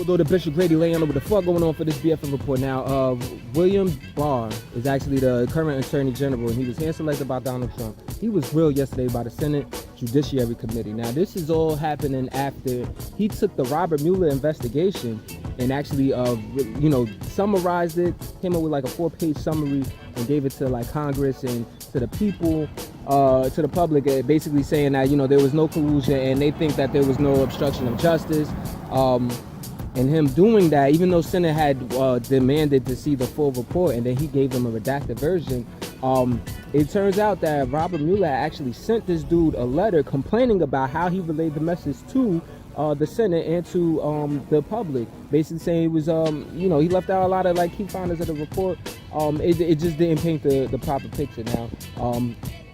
Although the Bishop Grady laying over the fuck going on for this BFN report now. William Barr is actually the current Attorney General, and he was hand-selected by Donald Trump. He was grilled yesterday by the Senate Judiciary Committee. Now, this is all happening after he took the Robert Mueller investigation and actually, summarized it, came up with like a 4-page summary and gave it to like Congress and to the people, to the public, basically saying that, there was no collusion and they think that there was no obstruction of justice. And him doing that, even though Senate had demanded to see the full report and then he gave them a redacted version, it turns out that Robert Mueller actually sent this dude a letter complaining about how he relayed the message to the Senate and to the public, basically saying it was, he left out a lot of like key findings of the report. It just didn't paint the proper picture. Now,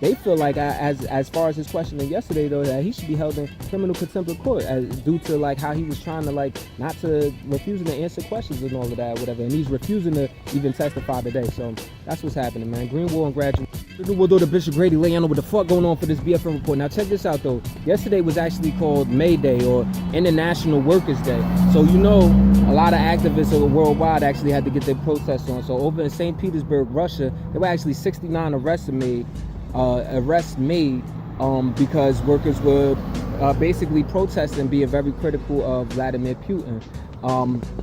they feel like, as far as his questioning yesterday, though, that he should be held in criminal contempt of court due to like how he was trying to refusing to answer questions and all of that, whatever. And he's refusing to even testify today. So that's what's happening, man. Greenwald and graduate. The Bishop Grady laying over what the fuck going on for this BFN report. Now check this out though. Yesterday was actually called May Day, or International Workers Day. So a lot of activists worldwide actually had to get their protests on. So over in St. Petersburg, Russia, there were actually 69 arrests made because workers were basically protesting, being very critical of Vladimir Putin.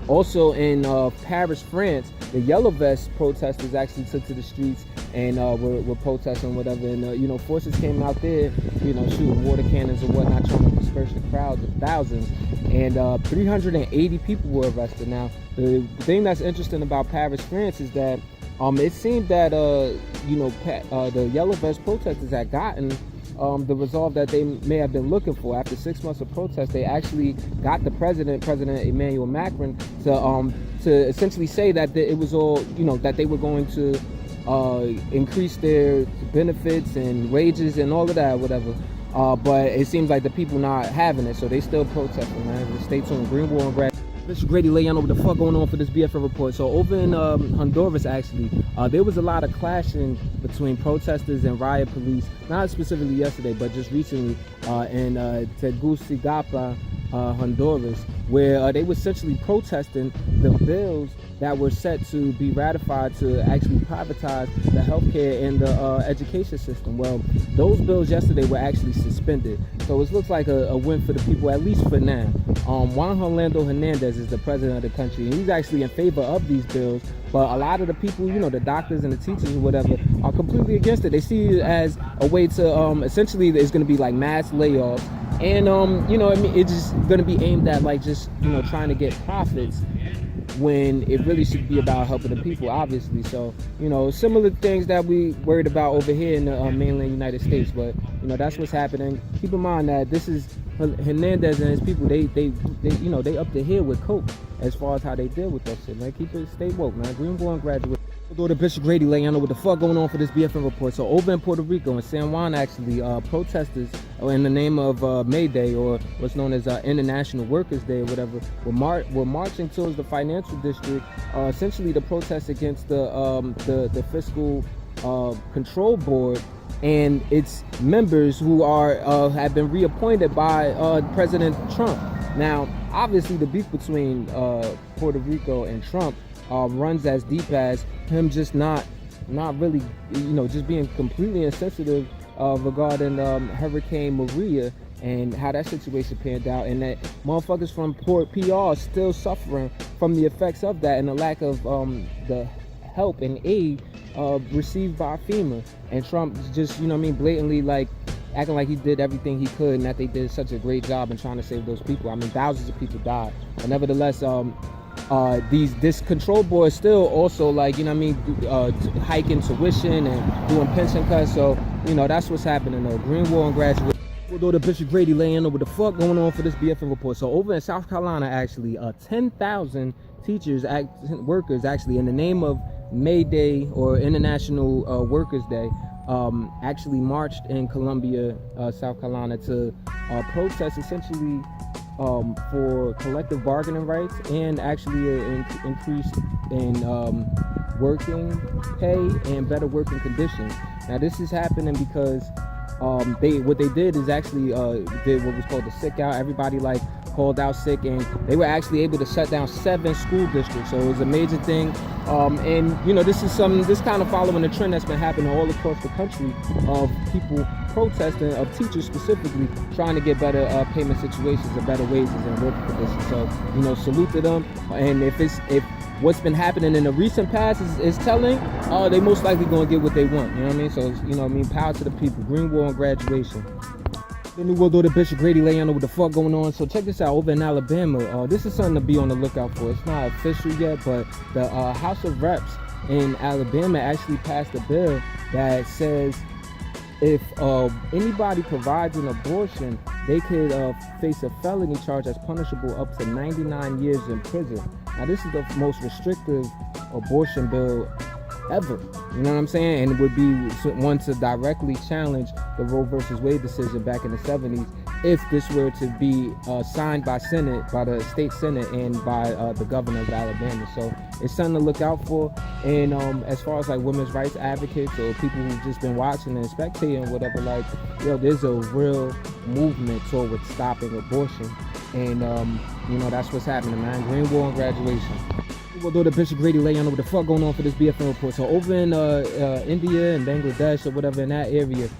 Also in Paris, France, the Yellow Vest protesters actually took to the streets and were protesting whatever, and forces came out there, shooting water cannons and whatnot, trying to disperse the crowds of thousands, and 380 people were arrested. Now, the thing that's interesting about Paris, France is that it seemed that the Yellow Vest protesters had gotten the resolve that they may have been looking for. After 6 months of protest, they actually got the President Emmanuel Macron, to essentially say that it was all, that they were going to increase their benefits and wages and all of that, whatever. But it seems like the people not having it, so they still protesting, man. Stay tuned. Greenwald and Brad. Mr. Grady laying over what the fuck going on for this BFN report. So over in Honduras, actually, there was a lot of clashing between protesters and riot police, not specifically yesterday, but just recently in Tegucigalpa, Honduras, where they were essentially protesting the bills that were set to be ratified to actually privatize the healthcare and the education system. Well, those bills yesterday were actually suspended. So it looks like a win for the people, at least for now. Juan Orlando Hernandez is the president of the country, and he's actually in favor of these bills. But a lot of the people, the doctors and the teachers or whatever, are completely against it. They see it as a way to, essentially, there's going to be like mass layoffs. And, it's just going to be aimed at trying to get profits, when it really should be about helping the people, obviously. So, similar things that we worried about over here in the mainland United States. But, that's what's happening. Keep in mind that this is Hernandez and his people. They up the hill with coke as far as how they deal with that shit, man. Stay woke, man. Greenwald and graduate. Go to Bishop Grady laying on what the fuck going on for this BFN report. So over in Puerto Rico, in San Juan, actually, protesters in the name of May Day, or what's known as International Workers Day, or whatever, were marching towards the financial district, essentially to protest against the fiscal control board and its members who have been reappointed by President Trump. Now, obviously, the beef between Puerto Rico and Trump runs as deep as him just not really, just being completely insensitive regarding Hurricane Maria and how that situation panned out, and that motherfuckers from Port PR are still suffering from the effects of that and the lack of the help and aid received by FEMA. And Trump just, blatantly acting like he did everything he could and that they did such a great job in trying to save those people. I mean, thousands of people died. But nevertheless, this control board is still also hiking tuition and doing pension cuts. So, that's what's happening though. Greenwald and graduate. We'll go to Bishop Grady laying over the fuck going on for this BFN report. So over in South Carolina, actually, 10,000 workers actually, in the name of May Day, or International Workers Day, actually marched in Columbia, South Carolina, to protest essentially for collective bargaining rights and actually an increase in working pay and better working conditions. Now this is happening because what they did is actually did what was called the sick out. Everybody called out sick, and they were actually able to shut down 7 school districts. So it was a major thing. And you know, this kind of following the trend that's been happening all across the country of people protesting, of teachers specifically trying to get better payment situations and better wages and work conditions. So, you know, salute to them. And if what's been happening in the recent past is telling, they most likely gonna get what they want. You know what I mean? So, you know what I mean, power to the people. Green Wall and graduation. The New World Order Bishop Grady laying on what the fuck going on. So check this out. Over in Alabama, this is something to be on the lookout for. It's not official yet, but the House of Reps in Alabama actually passed a bill that says if anybody provides an abortion, they could face a felony charge that's punishable up to 99 years in prison. Now, this is the most restrictive abortion bill ever. You know what I'm saying? And it would be one to directly challenge the Roe versus Wade decision back in the 70s if this were to be signed by the state Senate and by the governor of Alabama. So it's something to look out for. And as far as like women's rights advocates or people who've just been watching and spectating, whatever, like, yo, there's a real movement toward stopping abortion. And you know, that's what's happening, man. Green Wall and graduation. We'll do the Bishop Grady lay on what the fuck going on for this BFN report. So over in India and Bangladesh or whatever in that area,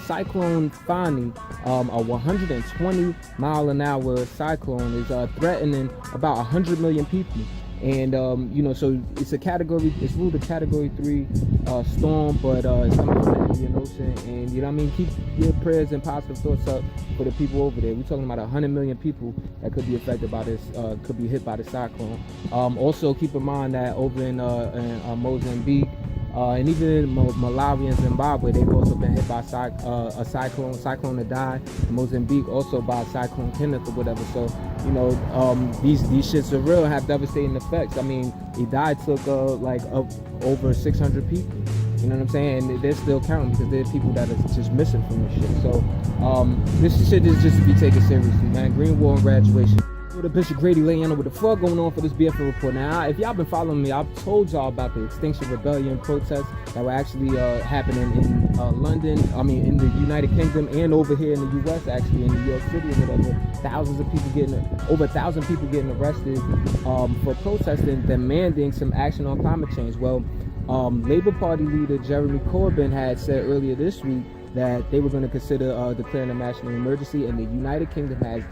Cyclone Fani, a 120-mile-an-hour cyclone, is threatening about 100 million people. And you know, so it's ruled a category 3 storm, but it's coming from the Indian Ocean. And you know what I mean, keep your prayers and positive thoughts up for the people over there. We're talking about 100 million people that could be affected by this, could be hit by the cyclone. Also keep in mind that over in Mozambique, and even Malawi and Zimbabwe, they've also been hit by a cyclone Idai. Mozambique also by Cyclone Kenneth or whatever. So, you know, these shits are real and have devastating effects. I mean, Idai took like over 600 people. You know what I'm saying? And they're still counting because there's people that are just missing from this shit. So this shit is just to be taken seriously, man. Green Wall and graduation. The Bishop Grady laying on what the fuck going on for this BFN report. Now, if y'all been following me, I've told y'all about the Extinction Rebellion protests that were actually happening in London, in the United Kingdom, and over here in the US, actually in New York City or whatever. Over 1,000 people getting arrested for protesting, demanding some action on climate change. Well, Labour Party leader Jeremy Corbyn had said earlier this week that they were going to consider declaring a national emergency, and the United Kingdom has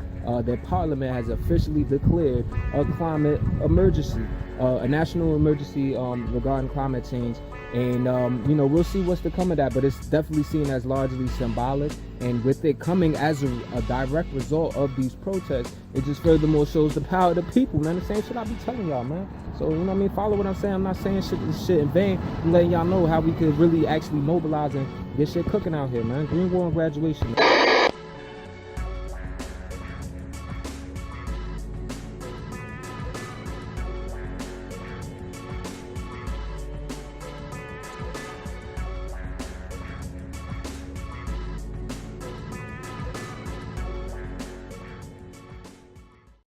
their parliament has officially declared a climate emergency, a national emergency regarding climate change. And you know, we'll see what's to come of that, but it's definitely seen as largely symbolic. And with it coming as a direct result of these protests, it just furthermore shows the power of the people, man. The same shit I be telling y'all, man. So, you know what I mean? Follow what I'm saying. I'm not saying shit in vain. I'm letting y'all know how we could really actually mobilize and get shit cooking out here, man. Green Wall and graduation.